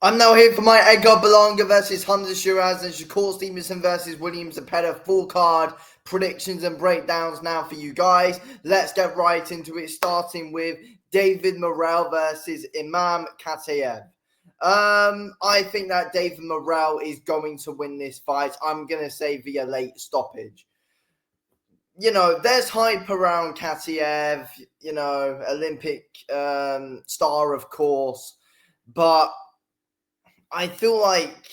I'm now here for my Edgar Berlanga versus Hamzah Sheeraz and Shakur Stevenson versus Williams Aeda full card predictions and breakdowns now for you guys. Let's get right into it, starting with David Morel versus Imam Katiev. I think that David Morel is going to win this fight. I'm going to say via late stoppage. There's hype around Katiev, Olympic star, of course, but I feel like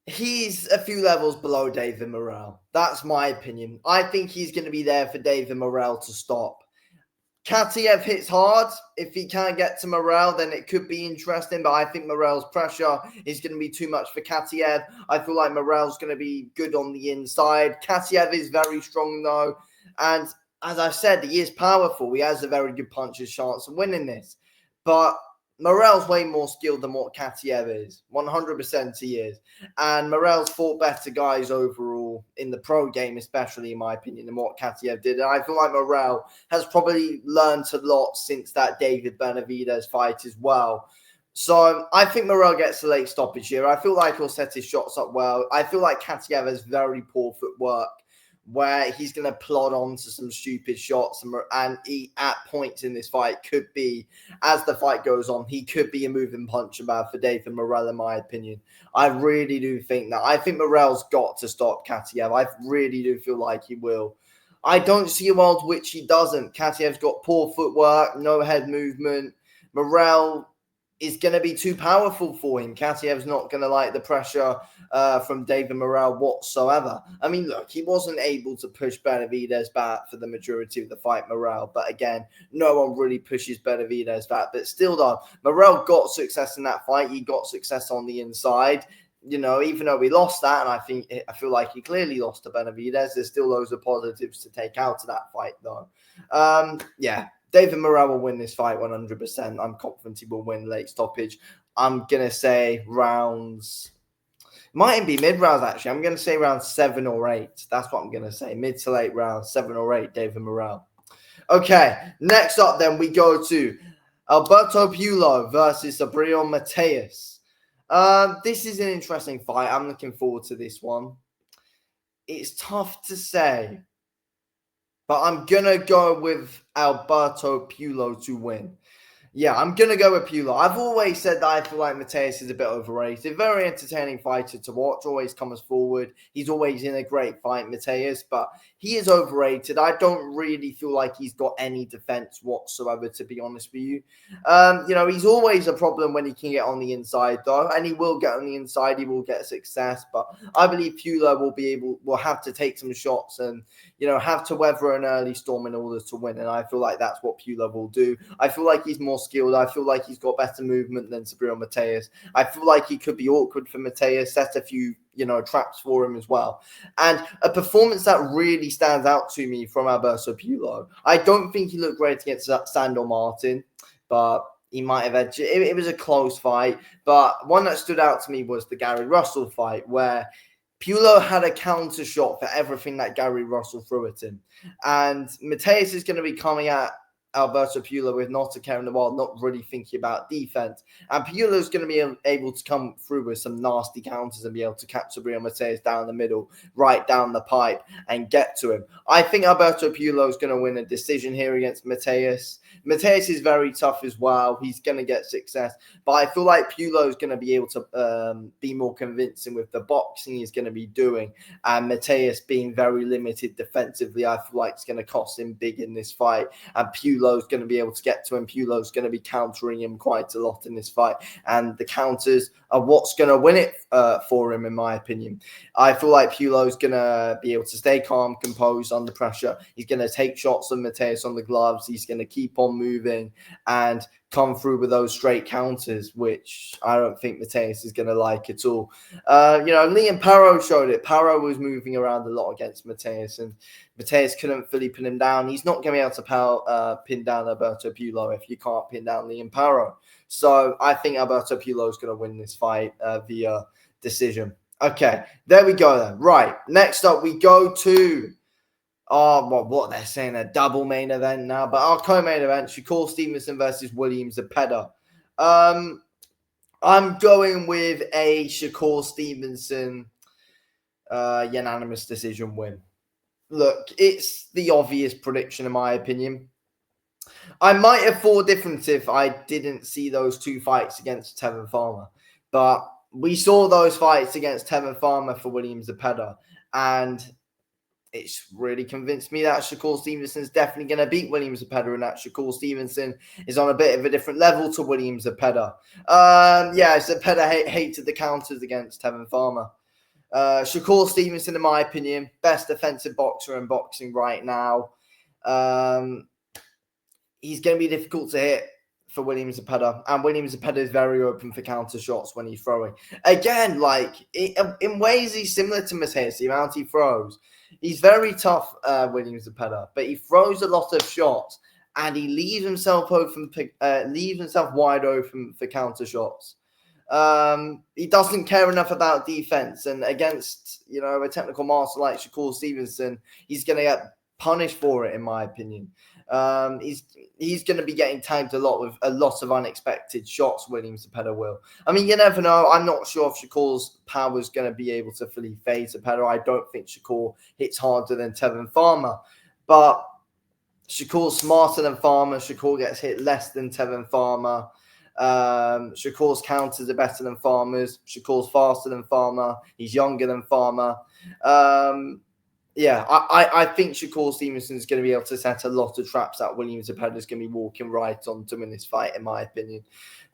he's a few levels below David Morel. That's my opinion. I think he's going to be there for David Morel to stop. Katiev hits hard. If he can't get to Morel, then it could be interesting, but I think Morel's pressure is going to be too much for Katiev. I feel like Morel's going to be good on the inside. Katiev is very strong, though, and as I said, he is powerful. He has a very good puncher's chance of winning this, but Morel's way more skilled than what Katiev is. 100% he is. And Morel's fought better guys overall in the pro game, especially in my opinion, than what Katiev did. And I feel like Morel has probably learned a lot since that David Benavidez fight as well. So I think Morel gets a late stoppage here. I feel like he'll set his shots up well. I feel like Katiev has very poor footwork, where he's going to plod on to some stupid shots, and he, at points in this fight, could be, as the fight goes on, he could be a moving puncher for David Morel, in my opinion. I really do think that. I think Morel's got to stop Katiev. I really do feel like he will. I don't see a world which he doesn't. Katiev's got poor footwork, no head movement. Morel is going to be too powerful for him. Katiev's not going to like the pressure from David Morel whatsoever. I mean, look, he wasn't able to push Benavidez back for the majority of the fight, Morel. But again, no one really pushes Benavidez back. But still, though, Morel got success in that fight. He got success on the inside. Even though we lost that, and I feel like he clearly lost to Benavidez, there's still loads of positives to take out of that fight, though. David Morel will win this fight 100%. I'm confident he will win late stoppage. I'm going to say rounds... Might be mid-rounds, actually. I'm going to say round 7 or 8. That's what I'm going to say. Mid to late rounds, 7 or 8, David Morel. Okay, next up then we go to Alberto Pulo versus Gabriel Mateus. This is an interesting fight. I'm looking forward to this one. It's tough to say, but I'm going to go with Alberto Pulo to win. Yeah, I'm going to go with Pulo. I've always said that I feel like Mateus is a bit overrated. Very entertaining fighter to watch. Always comes forward. He's always in a great fight, Mateus, but he is overrated. I don't really feel like he's got any defense whatsoever, to be honest with you. He's always a problem when he can get on the inside, though, and he will get on the inside. He will get success, but I believe Pulo will have to take some shots and, have to weather an early storm in order to win, and I feel like that's what Pulo will do. I feel like he's more skilled. I feel like he's got better movement than Gabriel Mateus. I feel like he could be awkward for Mateus, set a few, traps for him as well. And a performance that really stands out to me from Alberto Pulo. I don't think he looked great against Sandor Martin, but he might have had... It was a close fight, but one that stood out to me was the Gary Russell fight, where Pulo had a counter shot for everything that Gary Russell threw at him. And Mateus is going to be coming at Alberto Pulo with not a care in the world, not really thinking about defense. And Pulo's going to be able to come through with some nasty counters and be able to catch Gabriel Mateus down the middle, right down the pipe, and get to him. I think Alberto Pulo's going to win a decision here against Mateus. Mateus is very tough as well. He's going to get success. But I feel like Pulo's going to be able to be more convincing with the boxing he's going to be doing. And Mateus being very limited defensively, I feel like it's going to cost him big in this fight. And Pulo's going to be able to get to him. Pulo's going to be countering him quite a lot in this fight. And the counters are what's going to win it for him, in my opinion. I feel like Pulo's going to be able to stay calm, composed under pressure. He's going to take shots of Mateus on the gloves. He's going to keep on moving and come through with those straight counters, which I don't think Mateus is going to like at all. Liam Parro showed it. Parro was moving around a lot against Mateus, and Mateus couldn't fully pin him down. He's not going to be able to pin down Alberto Pulo if you can't pin down Liam Parro. So I think Alberto Pulo is going to win this fight via decision. Okay, there we go then. Right, next up we go to what they're saying, a double main event now, but our co-main event, Shakur Stevenson versus Williams Aeda. I'm going with a Shakur Stevenson unanimous decision win. Look, it's the obvious prediction in my opinion. I might have thought different if I didn't see those two fights against Tevin Farmer. But we saw those fights against Tevin Farmer for William Zepeda. And it's really convinced me that Shakur Stevenson is definitely going to beat William Zepeda, and that Shakur Stevenson is on a bit of a different level to William Zepeda. Zepeda hated the counters against Tevin Farmer. Shakur Stevenson, in my opinion, best defensive boxer in boxing right now. He's going to be difficult to hit for William Zepeda, and William Zepeda is very open for counter shots when he's throwing. Again, in ways he's similar to Matthias, the amount he throws. He's very tough, William Zepeda, but he throws a lot of shots, and he leaves himself wide open for counter shots. He doesn't care enough about defense, and against a technical master like Shakur Stevenson, he's going to get punished for it, in my opinion. He's going to be getting tagged a lot with a lot of unexpected shots. William Zepeda will. I mean, you never know. I'm not sure if Shakur's power is going to be able to fully fade Zepeda. I don't think Shakur hits harder than Tevin Farmer, but Shakur's smarter than Farmer. Shakur gets hit less than Tevin Farmer. Shakur's counters are better than Farmer's. Shakur's faster than Farmer. He's younger than Farmer. I think Shakur Stevenson is going to be able to set a lot of traps that William Zepeda is going to be walking right onto in this fight, in my opinion.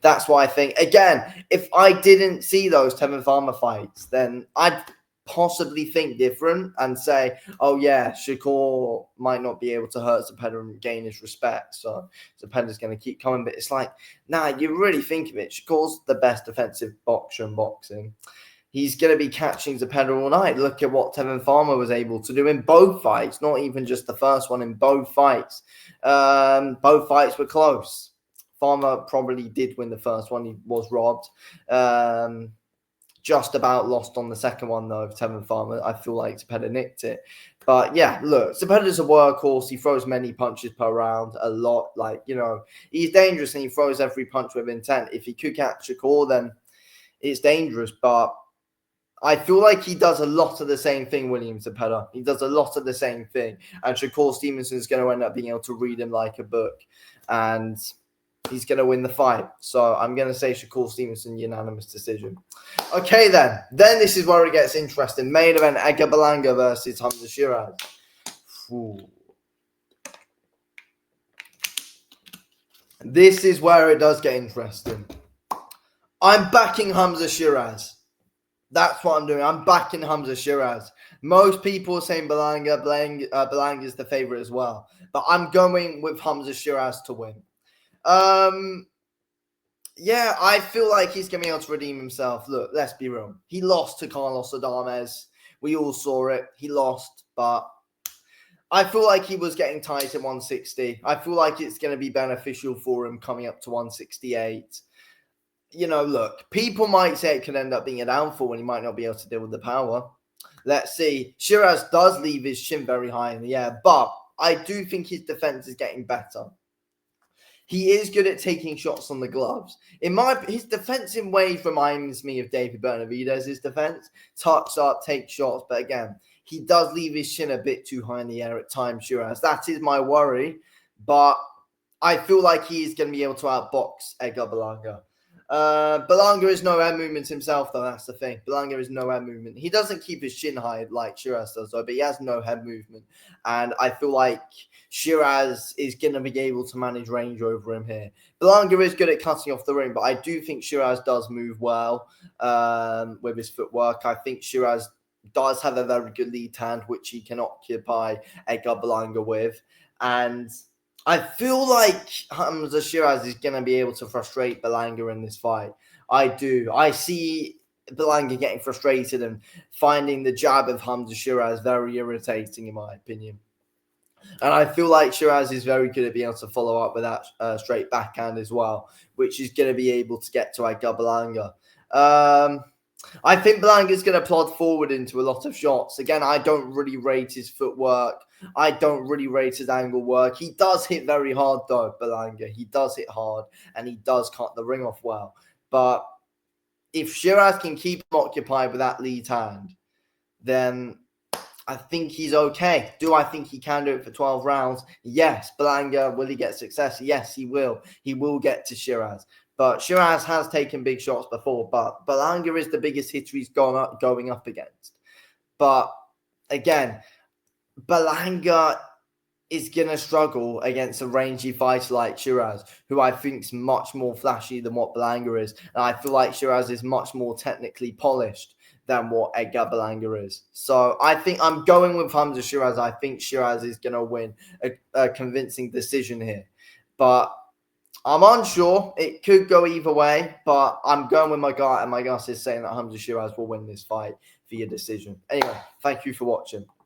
That's why I think, again, if I didn't see those Tevin Farmer fights, then I'd possibly think different and say, oh yeah, Shakur might not be able to hurt Zepeda and gain his respect, so Zepeda's going to keep coming. But it's like, nah, you really think of it, Shakur's the best defensive boxer in boxing. He's going to be catching Zepeda all night. Look at what Tevin Farmer was able to do in both fights, not even just the first one, in both fights. Both fights were close. Farmer probably did win the first one. He was robbed. Just about lost on the second one, though, of Tevin Farmer. I feel like Zepeda nicked it. But yeah, look, Zepeda's a workhorse. He throws many punches per round, a lot. He's dangerous and he throws every punch with intent. If he could catch Shakur, then it's dangerous. But I feel like he does a lot of the same thing, William Zepeda. He does a lot of the same thing. And Shakur Stevenson is going to end up being able to read him like a book. And he's going to win the fight. So I'm going to say Shakur Stevenson, unanimous decision. Okay, then. Then this is where it gets interesting. Main event, Edgar Berlanga versus Hamzah Sheeraz. Ooh. This is where it does get interesting. I'm backing Hamzah Sheeraz. That's what I'm doing. I'm backing Hamzah Sheeraz. Most people are saying Berlanga. Berlanga is the favorite as well. But I'm going with Hamzah Sheeraz to win. I feel like he's going to be able to redeem himself. Look, let's be real. He lost to Carlos Adames. We all saw it. He lost, but I feel like he was getting tight at 160. I feel like it's going to be beneficial for him coming up to 168. Look, people might say it could end up being a downfall and he might not be able to deal with the power. Let's see. Sheeraz does leave his chin very high in the air, but I do think his defense is getting better. He is good at taking shots on the gloves. His defense in ways reminds me of David Benavidez' defense. Tucks up, takes shots, but again, he does leave his chin a bit too high in the air at times, Sheeraz. That is my worry, but I feel like he is going to be able to outbox Edgar Berlanga. Berlanga is no head movement himself, though. That's the thing. Berlanga is no head movement. He doesn't keep his chin high like Sheeraz does, though, but he has no head movement. And I feel like Sheeraz is going to be able to manage range over him here. Berlanga is good at cutting off the ring, but I do think Sheeraz does move well with his footwork. I think Sheeraz does have a very good lead hand, which he can occupy Edgar Berlanga with. And I feel like Hamzah Sheeraz is going to be able to frustrate Berlanga in this fight. I do. I see Berlanga getting frustrated and finding the jab of Hamzah Sheeraz very irritating, in my opinion. And I feel like Sheeraz is very good at being able to follow up with that straight backhand as well, which is going to be able to get to Edgar Berlanga. I think Berlanga is going to plod forward into a lot of shots. Again, I don't really rate his footwork. I don't really rate his angle work. He does hit very hard, though, Berlanga. He does hit hard, and he does cut the ring off well. But if Sheeraz can keep him occupied with that lead hand, then I think he's okay. Do I think he can do it for 12 rounds? Yes. Berlanga, will he get success? Yes, he will. He will get to Sheeraz. But Sheeraz has taken big shots before, but Berlanga is the biggest hitter he's going up against. But again, Berlanga is going to struggle against a rangy fighter like Sheeraz, who I think is much more flashy than what Berlanga is. And I feel like Sheeraz is much more technically polished than what Edgar Berlanga is. So I think I'm going with Hamzah Sheeraz. I think Sheeraz is going to win a convincing decision here. But I'm unsure. It could go either way, but I'm going with my gut, and my gut is saying that Hamzah Sheeraz will win this fight via decision. Anyway, thank you for watching.